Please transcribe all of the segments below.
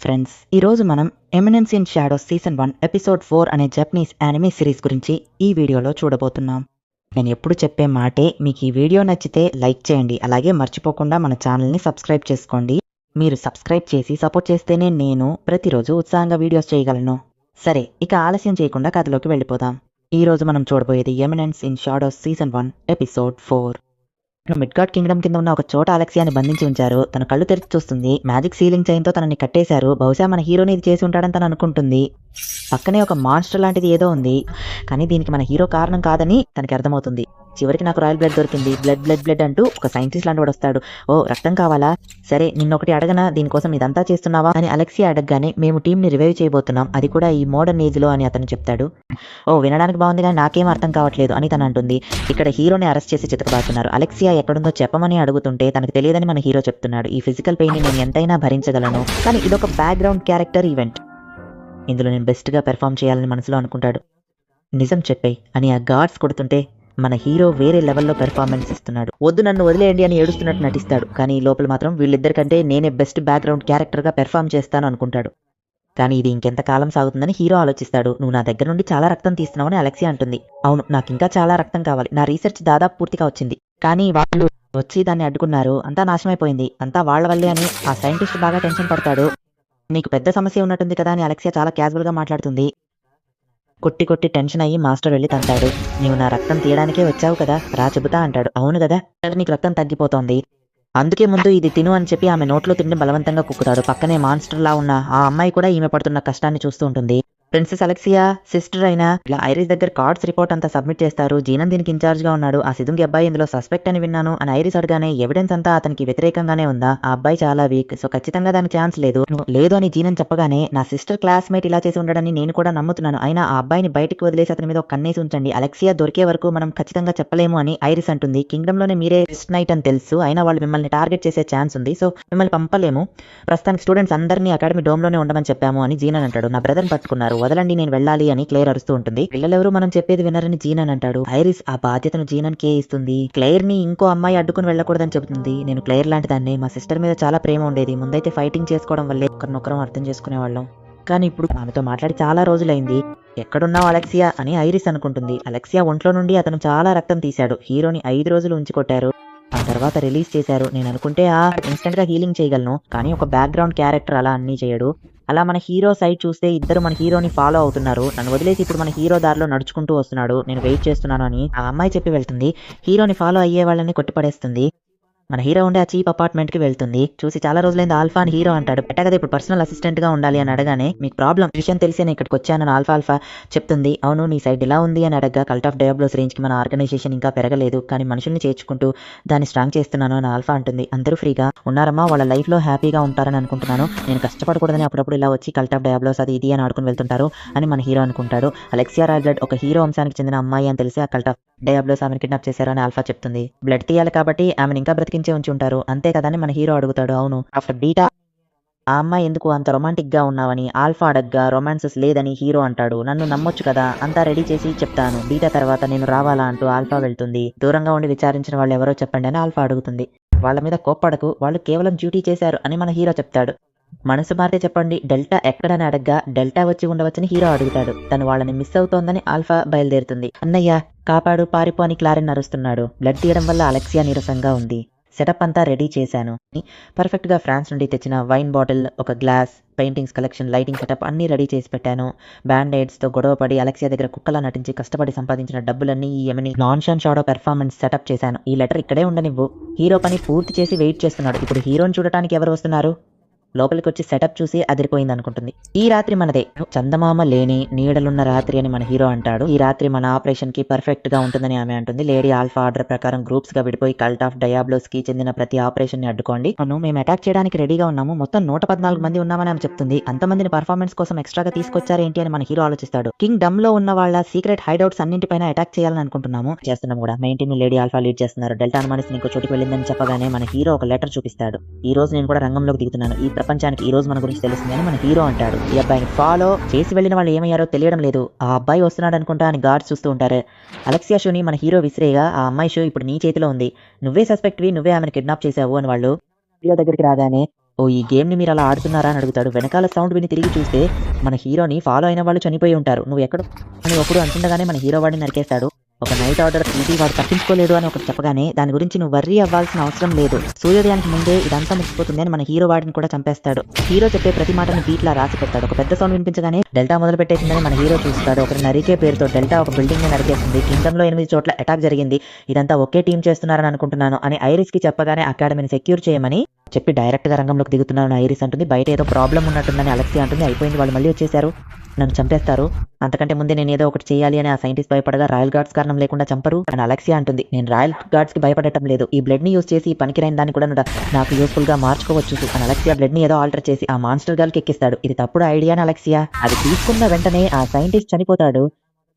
Friends, ఈరోజు మనం eminence in Shadows season 1 episode 4 అనే జపనీస్ యానిమే సిరీస్ గురించి ఈ వీడియోలో చూడబోతున్నాం. నేను ఎప్పుడు చెప్పే మాటే, మీకు ఈ వీడియో నచ్చితే లైక్ చేయండి, అలాగే మర్చిపోకుండా మన ఛానల్ని సబ్స్క్రైబ్ చేసుకోండి. మీరు సబ్స్క్రైబ్ చేసి సపోర్ట్ చేస్తేనే నేను ప్రతిరోజు ఉత్సాహంగా వీడియోస్ చేయగలను. సరే, ఇక ఆలస్యం చేయకుండా కథలోకి వెళ్ళిపోదాం. ఈరోజు మనం చూడబోయేది Eminence in Shadows season 1 episode 4. Midgard kingdom కింద ఉన్న ఒక చోట అలెక్సియాని బంధించి ఉంచారు. తన కళ్ళు తెరిచి చూస్తుంది. మ్యాజిక్ సీలింగ్ చైన్ తో తనని కట్టేశారు. బహుశా మన హీరోని ఇది చేసి ఉంటాడని తను అనుకుంటుంది. పక్కనే ఒక మాన్స్టర్ లాంటిది ఏదో ఉంది, కానీ దీనికి మన హీరో కారణం కాదని తనకి అర్థమవుతుంది. చివరికి నాకు రాయల్ బ్లడ్ దొరికింది, బ్లడ్ బ్లడ్ బ్లడ్ అంటూ ఒక సైంటిస్ట్ లాంటి వాడు వస్తాడు. ఓ, రక్తం కావాలా? సరే, నిన్నొకటి అడగనా, దీనికోసం ఇదంతా చేస్తున్నావా అని అలెక్సియా అడగగానే, మేము టీంని రివైవ్ చేయబోతున్నాం, అది కూడా ఈ మోడర్న్ ఏజ్ లో అని అతను చెప్తాడు. ఓ, వినడానికి బాగుంది కానీ నాకేం అర్థం కావట్లేదు అని తను అంటుంది. ఇక్కడ హీరోని అరెస్ట్ చేసి చితకబాతున్నారు. అలెక్సియా ఎక్కడుందో చెప్పమని అడుగుతుంటే తనకు తెలియదని మన హీరో చెప్తున్నాడు. ఈ ఫిజికల్ పెయిన్ ని నేను ఎంతైనా భరించగలను, కానీ ఇదొక బ్యాక్గ్రౌండ్ క్యారెక్టర్ ఈవెంట్, ఇందులో నేను బెస్ట్గా పెర్ఫామ్ చేయాలని మనసులో అనుకుంటాడు. నిజం చెప్పేయ్ అని ఆ గార్డ్స్ కొడుతుంటే మన హీరో వేరే లెవెల్లో పెర్ఫార్మెన్స్ ఇస్తున్నాడు. వద్దు, నన్ను వదిలేయండి అని ఏడుస్తున్నట్టు నటిస్తాడు, కానీ లోపల మాత్రం వీళ్ళిద్దరికంటే నేనే బెస్ట్ బ్యాక్గ్రౌండ్ క్యారెక్టర్గా పెర్ఫామ్ చేస్తాను అనుకుంటాడు. కానీ ఇది ఇంకెంతకాలం సాగుతుందని హీరో ఆలోచిస్తాడు. నువ్వు నా దగ్గర నుండి చాలా రక్తం తీస్తున్నావని అలెక్సియా అంటుంది. అవును, నాకు ఇంకా చాలా రక్తం కావాలి, నా రీసెర్చ్ దాదాపు పూర్తిగా వచ్చింది, కానీ వాళ్ళు వచ్చి దాన్ని అడ్డుకున్నారు, అంతా నాశనమైపోయింది, అంతా వాళ్ళ వల్లే అని ఆ సైంటిస్ట్ బాగా టెన్షన్ పడతాడు. నీకు పెద్ద సమస్య ఉన్నట్టుంది కదా అని అలెక్సియా చాలా క్యాజువల్గా మాట్లాడుతుంది. కొట్టి కొట్టి టెన్షన్ అయ్యి మాస్టర్ వెళ్ళి తంతాడు. నీవు నా రక్తం తీయడానికే వచ్చావు కదా, రా చెబుతా అంటాడు. అవును కదా, నీకు రక్తం తగ్గిపోతోంది, అందుకే ముందు ఇది తిను అని చెప్పి ఆమె నోట్లో తిండి బలవంతంగా కుక్కుతాడు. పక్కనే మాన్స్టర్ లా ఉన్న ఆ అమ్మాయి కూడా ఈమె పడుతున్న కష్టాన్ని చూస్తూ ఉంటుంది. ప్రిన్సెస్ అలెక్సియా సిస్టర్ అయినా ఇలా ఐరిస్ దగ్గర కార్డ్స్ రిపోర్ట్ అంతా సబ్మిట్ చేస్తారు. జీనన్ దీనికి ఇన్ఛార్జ్ గా ఉన్నాడు. ఆ సిదుంగి అబ్బాయి ఇందులో సస్పెక్ట్ అని విన్నాను అని ఐరిస్ అడగానే, ఎవిడెన్స్ అంతా అతనికి వ్యతిరేకంగానే ఉందా, ఆ అబ్బాయి చాలా వీక్, సో ఖచ్చితంగా దానికి ఛాన్స్ లేదు అని జీనన్ చెప్పగానే, నా సిస్టర్ క్లాస్మేట్ ఇలా చేసి ఉండడని నేను కూడా నమ్ముతున్నాను, అయినా ఆ అబ్బాయిని బయటికి వదిలేసి అతని మీద ఒక కన్నేసి ఉంచండి, అలెక్సియా దొరికే వరకు మనం ఖచ్చితంగా చెప్పలేము అని ఐరిస్ అంటుంది. కింగ్డమ్ లోనే మీరే బెస్ట్ నైట్ అని తెలుసు, అయినా వాళ్ళు మిమ్మల్ని టార్గెట్ చేసే ఛాన్స్ ఉంది, సో మిమ్మల్ని పంపలేము, ప్రస్తుతానికి స్టూడెంట్స్ అందరినీ అకాడమీ డోమ్ లోనే ఉండమని చెప్పాము అని జీనన్ అంటాడు. నా బ్రదర్ పట్టుకున్నారు, వదలండి, నేను వెళ్ళాలి అని క్లేర్ అరుస్తూ ఉంటుంది. పిల్లలెవరూ మనం చెప్పేది వినరని జీనన్ అంటాడు. ఐరిస్ ఆ బాధ్యతను జీనన్ కే ఇస్తుంది. క్లేర్ ని ఇంకో అమ్మాయి అడ్డుకుని వెళ్ళకూడదని చెబుతుంది. నేను క్లేర్ లాంటి దాన్ని, మా సిస్టర్ మీద చాలా ప్రేమ ఉండేది, ముందైతే ఫైటింగ్ చేసుకోవడం వల్లే ఒకరినొకరం అర్థం చేసుకునేవాళ్ళం, కానీ ఇప్పుడు ఆమెతో మాట్లాడి చాలా రోజులైంది, ఎక్కడున్నావు అలెక్సియా అని ఐరిస్ అనుకుంటుంది. అలెక్సియా ఒంట్లో నుండి అతను చాలా రక్తం తీశాడు. హీరోని 5 రోజులు ఉంచి కొట్టారు, ఆ తర్వాత రిలీజ్ చేశారు. నేను అనుకుంటే ఇన్స్టెంట్ గా హీలింగ్ చేయగలను, కానీ ఒక బ్యాక్గ్రౌండ్ క్యారెక్టర్ అలా అన్నీ చేయడు. అలా మన హీరో సైడ్ చూస్తే ఇద్దరు మన హీరోని ఫాలో అవుతున్నారు. నన్ను వదిలేసి ఇప్పుడు మన హీరో దారిలో నడుచుకుంటూ వస్తున్నాడు, నేను వెయిట్ చేస్తున్నాను అని ఆ అమ్మాయి చెప్పి వెళ్తుంది. హీరోని ఫాలో అయ్యే వాళ్ళని కొట్టిపడేస్తుంది. మన హీరో ఉండే ఆ చీప్ అపార్ట్మెంట్ కి వెళ్తుంది. చూసి చాలా రోజులైంది ఆల్ఫా అని హీరో అంటాడు. పెట్ట కదా ఇప్పుడు పర్సనల్ అసిస్టెంట్ గా ఉండాలి అని అడగానే, మీకు ప్రాబ్లం విషయం తెలిసి నేను ఇక్కడికి వచ్చానని ఆల్ఫా చెప్తుంది. అవును, నీ సైడ్ ఇలా ఉంది అని అడగగా, కల్ట్ ఆఫ్ డయాబ్లోస్ రేంజ్ కి మన ఆర్గనైజేషన్ ఇంకా పెరగలేదు, కానీ మనుషుల్ని చేర్చుకుంటూ దాన్ని స్ట్రాంగ్ చేస్తున్నాను అని ఆల్ఫా అంటుంది. అందరూ ఫ్రీగా ఉన్నారమ్మా, వాళ్ళ లైఫ్ లో హ్యాపీగా ఉంటారని అనుకుంటున్నాను, నేను కష్టపడకూడదని అప్పుడప్పుడు ఇలా వచ్చి కల్ట్ ఆఫ్ డయాబ్లోస్ అది ఇది అని ఆడుకుని వెళ్తుంటారు అని మన హీరో అనుకుంటాడు. అలెక్సియా రాయల్ ఒక హీరో వంశానికి చెందిన అమ్మాయి అని తెలిసి ఆ కల్ట్ ఆఫ్ డయాబ్లోస్ ఆమెను కిడ్నాప్ చేశారు అని ఆల్ఫా చెప్తుంది. బ్లడ్ తీయాలి కాబట్టి ఆమెను ఇంకా బ్రతికించే ఉంచి ఉంటారు, అంతే కదా అని మన హీరో అడుగుతాడు. అవును, ఆఫ్టర్ బీటా ఆ అమ్మాయి ఎందుకు అంత రొమాంటిక్ గా ఉన్నావని ఆల్ఫా అడగ్గా, రొమాన్సెస్ లేదని హీరో అంటాడు. నన్ను నమ్మొచ్చు కదా, అంతా రెడీ చేసి చెప్తాను, బీటా తర్వాత నేను రావాలా అంటూ ఆల్ఫా వెళ్తుంది. దూరంగా ఉండి విచారించిన వాళ్ళు ఎవరో చెప్పండి అని ఆల్ఫా అడుగుతుంది. వాళ్ళ మీద కోప్పడకు, వాళ్ళు కేవలం డ్యూటీ చేశారు అని మన హీరో చెప్తాడు. మనసు మారితే చెప్పండి, డెల్టా ఎక్కడని అడగ్గా, డెల్టా వచ్చి ఉండవచ్చని హీరో అడుగుతాడు. తను వాళ్ళని మిస్ అవుతోందని ఆల్ఫా బయలుదేరుతుంది. అన్నయ్య కాపాడు, పారిపో అని క్లారెన్ అరుస్తున్నాడు. బ్లడ్ తీయడం వల్ల అలెక్సియా నీరసంగా ఉంది. సెటప్ అంతా రెడీ చేశాను, పర్ఫెక్ట్ గా ఫ్రాన్స్ నుండి తెచ్చిన వైన్ బాటిల్, ఒక glass, paintings collection, lighting setup అన్ని రెడీ చేసి పెట్టాను. బ్యాండేడ్స్ తో గొడవపడి అలెక్సియా దగ్గర కుక్కలా నటించి కష్టపడి సంపాదించిన డబ్బులన్నీ ఈ ఎమిని నాన్షన్ షాడో పెర్ఫార్మెన్స్ సెటప్ చేశాను. ఈ లెటర్ ఇక్కడే ఉండనివ్వు. హీరో పని పూర్తి చేసి వెయిట్ చేస్తున్నాడు. ఇప్పుడు హీరోని చూడటానికి ఎవరు వస్తున్నారు? లోపలికి వచ్చి సెటప్ చూసి అదిరిపోయింది అనుకుంటుంది. ఈ రాత్రి మనదే, చందమామ లేని నీడలున్న రాత్రి అని మన హీరో అంటాడు. ఈ రాత్రి మన ఆపరేషన్ కి పర్ఫెక్ట్ గా ఉంటుందని ఆమె అంటుంది. లేడీ ఆల్ఫా ఆర్డర్ ప్రకారం గ్రూప్స్ గా విడిపోయి కల్ట్ ఆఫ్ డయాబ్లోస్ కి చెందిన ప్రతి ఆపరేషన్ ని అడ్డుకోండి. మేము అటాక్ చేయడానికి రెడీగా ఉన్నాము, మొత్తం 114 మంది ఉన్నామని ఆమె చెప్తుంది. అంతమందిని పర్ఫార్మెన్స్ కోసం ఎక్స్ట్రాగా తీసుకొచ్చారేంటి అని మన హీరో ఆలోచిస్తాడు. కింగ్ డమ్ లో ఉన్న వాళ్ళ సీక్రెట్ హైడౌట్స్ అన్నింటిపైన అటాక్ చేయాలని అనుకుంటున్నాము, చేస్తున్నాం కూడా. Main team lady alpha lead చేస్తున్నారు. డెల్టా అనుమానిస్తే ఇంకో చోటికి వెళ్ళిందని చెప్పగానే మన హీరో ఒక లెటర్ చూపిస్తాడు. ఈ రోజు నేను కూడా రంగంలోకి దిగుతున్నాను, ఈ ప్రపంచానికి ఈ రోజు మన గురించి తెలుస్తుంది అని మన హీరో అంటాడు. ఈ అబ్బాయిని ఫాలో చేసి వెళ్ళిన వాళ్ళు ఏమయ్యారో తెలియడం లేదు, ఆ అబ్బాయి వస్తున్నాడు అనుకుంటా అని గార్డ్స్ చూస్తూ ఉంటారు. అలెక్సియా షూని మన హీరో విసిరేగా, ఆ అమ్మాయి షూ ఇప్పుడు నీ చేతిలో ఉంది, నువ్వే సస్పెక్ట్వి, నువ్వే ఆమెను కిడ్నాప్ చేశావు అని వాళ్ళు హీరో దగ్గరికి రాగానే, ఓ ఈ గేమ్ని మీరు అలా ఆడుతున్నారా అని అడుగుతాడు. వెనకాల సౌండ్ విని తిరిగి చూస్తే మన హీరోని ఫాలో అయిన వాళ్ళు చనిపోయి ఉంటారు. నువ్వు ఎక్కడ అని ఒకడు అంటుండగానే మన హీరో వాడిని నరికేస్తాడు. ఒక నైట్ ఆర్డర్ తీసి వాడు తప్పించుకోలేడు అని ఒకటి చెప్పగానే దాని గురించి నువ్వు వర్రీ అవ్వాల్సిన అవసరం లేదు, సూర్యోదయానికి ముందే ఇదంతా ముగిసిపోతుంది అని మన హీరో వాడిని కూడా చంపేస్తాడు. హీరో చెప్పే ప్రతి మాటని బీట్లా రాసి పెడతాడు. ఒక పెద్ద సౌండ్ వినిపించగానే డెల్టా మొదలు పెట్టేసిందని మన హీరో చూస్తాడు. ఒకరి నరికే పేరుతో డెల్టా ఒక బిల్డింగ్ ని నరికేస్తుంది. కింగ్డమ్ లో 8 చోట్ల అటాక్ జరిగింది. ఇదంతా ఒకే టీం చేస్తున్నారని అనుకుంటున్నాను అని ఐరిస్ కి చెప్పగానే అకాడమీని సెక్యూర్ చేయమని చెప్పి డైరెక్ట్ గా రంగంలోకి దిగుతున్నాను ఐరిస్ అంటుంది. బయట ఏదో ప్రాబ్లం ఉన్నట్టుందని అలెక్సియా అంటుంది. అయిపోయింది, వాళ్ళు మళ్ళీ వచ్చేసారు, నన్ను చంపేస్తారు, అంతకంటే ముందే నేను ఏదో ఒకటి చేయాలి అని ఆ సైంటిస్ట్ భయపడగా రాయల్ గార్డ్స్ కారణం లేకుండా చంపరు అని అలెక్సియా అంటుంది. నేను రాయల్ గార్డ్స్ కి భయపడటం లేదు, ఈ బ్లడ్ ని యూజ్ చేసి ఈ పనికిరైన దాన్ని కూడా నాకు యూస్ఫుల్ గా మార్చుకోవచ్చు అని అలెక్సియా బ్లడ్ ని ఏదో ఆల్టర్ చేసి ఆ మాన్స్టర్ గర్ల్ కి ఎక్కిస్తాడు. ఇది తప్పుడు ఐడియా అని అలెక్సియా. అది తీసుకున్న వెంటనే ఆ సైంటిస్ట్ చనిపోతాడు.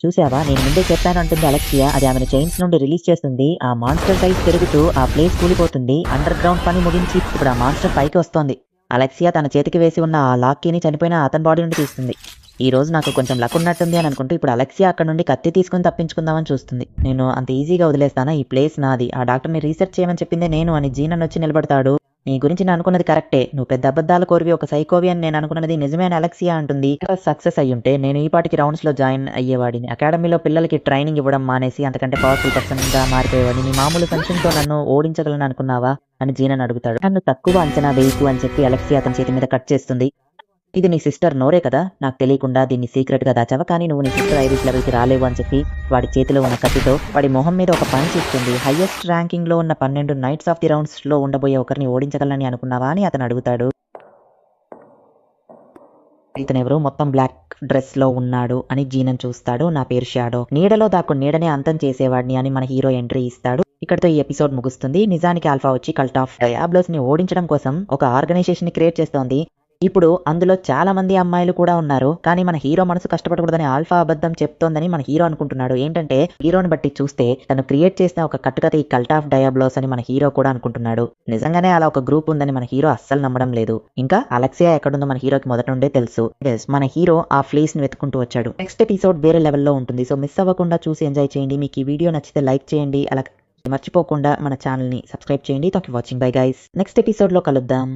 చూసావా, నేను ముందే చెప్పాను అంటుంది అలెక్సియా. అది ఆమెను చైన్స్ నుండి రిలీజ్ చేస్తుంది. ఆ మాన్స్టర్ సైజ్ పెరుగుతూ ఆ ప్లేస్ కూలిపోతుంది. అండర్ గ్రౌండ్ పని ముగించి ఇప్పుడు ఆ మాన్స్టర్ పైకి వస్తోంది. అలెక్సియా తన చేతికి వేసి ఉన్న ఆ లాక్కీని చనిపోయిన అతని బాడీ నుండి తీస్తుంది. ఈ రోజు నాకు కొంచెం లక్ ఉన్నట్టుంది అని అనుకుంటూ ఇప్పుడు అలెక్సియా అక్కడ నుండి కత్తి తీసుకుని తప్పించుకుందామని చూస్తుంది. నేను అంత ఈజీగా వదిలేస్తానా, ఈ ప్లేస్ నాది, ఆ డాక్టర్ని రీసెర్చ్ చేయమని చెప్పిందే నేను అని జీనన్ వచ్చి నిలబడతాడు. నీ గురించి నేను అనుకున్నది కరెక్టే, నువ్వు పెద్ద అబద్ధాలు కోరివి, ఒక సైకోవి అని నేను అనుకున్నది నిజమే అని అలెక్సియా అంటుంది. సక్సెస్ అయ్యుంటే నేను ఈ పాటికి రౌండ్స్ లో జాయిన్ అయ్యేవాడిని, అకాడమీలో పిల్లలకి ట్రైనింగ్ ఇవ్వడం మానేసి అంతకంటే పవర్ఫుల్ పర్సన్ గా మారిపోయేవాడిని. నీ మామూలు ఫంక్షన్తో నన్ను ఓడించగలను అనుకున్నావా అని జీనన్ అడుగుతాడు. నన్ను తక్కువ అంచనా వేయకు అని చెప్పి అలెక్సియా అతని చేతి మీద కట్ చేస్తుంది. ఇది నీ సిస్టర్ నోరే కదా, నాకు తెలియకుండా దీన్ని సీక్రెట్ గా దాచావా, కానీ నువ్వు నీ సిస్టర్ ఐరిస్ లెవెల్కి రాలేవు అని చెప్పి వాడి చేతిలో ఉన్న కత్తితో వాడి మొహం మీద ఒక పంచ్ ఇస్తుంది. హైయెస్ట్ ర్యాంకింగ్ లో ఉన్న 12 నైట్స్ ఆఫ్ ది రౌండ్స్ లో ఉండబోయే ఒకరిని ఓడించగలని అనుకున్నావా అని అతను అడుగుతాడు. ఇతను ఎవరు మొత్తం బ్లాక్ డ్రెస్ లో ఉన్నాడు అని జీనన్ చూస్తాడు. నా పేరు షాడో, నీడలో దాక్కుని నీడనే అంతం చేసేవాడిని అని మన హీరో ఎంట్రీ ఇస్తాడు. ఇక్కడతో ఈ ఎపిసోడ్ ముగుస్తుంది. నిజానికి ఆల్ఫా వచ్చి కల్ట్ ఆఫ్ డయాబ్లోస్ ని ఓడించడం కోసం ఒక ఆర్గనైజేషన్ ని క్రియేట్ చేస్తోంది. ఇప్పుడు అందులో చాలా మంది అమ్మాయిలు కూడా ఉన్నారు, కానీ మన హీరో మనసు కష్టపడకూడదని ఆల్ఫా అబద్ధం చెప్తోందని మన హీరో అనుకుంటున్నాడు. ఏంటంటే హీరోని బట్టి చూస్తే తను క్రియేట్ చేసిన ఒక కట్టుకథ ఈ కల్ట్ ఆఫ్ డయాబ్లోస్ అని మన హీరో కూడా అనుకుంటున్నాడు. నిజంగానే అలా ఒక గ్రూప్ ఉందని మన హీరో అస్సలు నమ్మడం లేదు. ఇంకా అలెక్సియా ఎక్కడుందో మన హీరోకి మొదటి నుండే తెలుసు. మన హీరో ఆ ప్లేస్ ని వెతుకుంటూ వచ్చాడు. నెక్స్ట్ ఎపిసోడ్ వేరే లెవెల్లో ఉంటుంది, సో మిస్ అవ్వకుండా చూసి ఎంజాయ్ చేయండి. మీకు ఈ వీడియో నచ్చితే లైక్ చేయండి, అలా మర్చిపోకుండా మన ఛానల్ ని సబ్స్క్రైబ్ చేయండి. Thank you for watching, bye guys, next episode లో కలుద్దాం.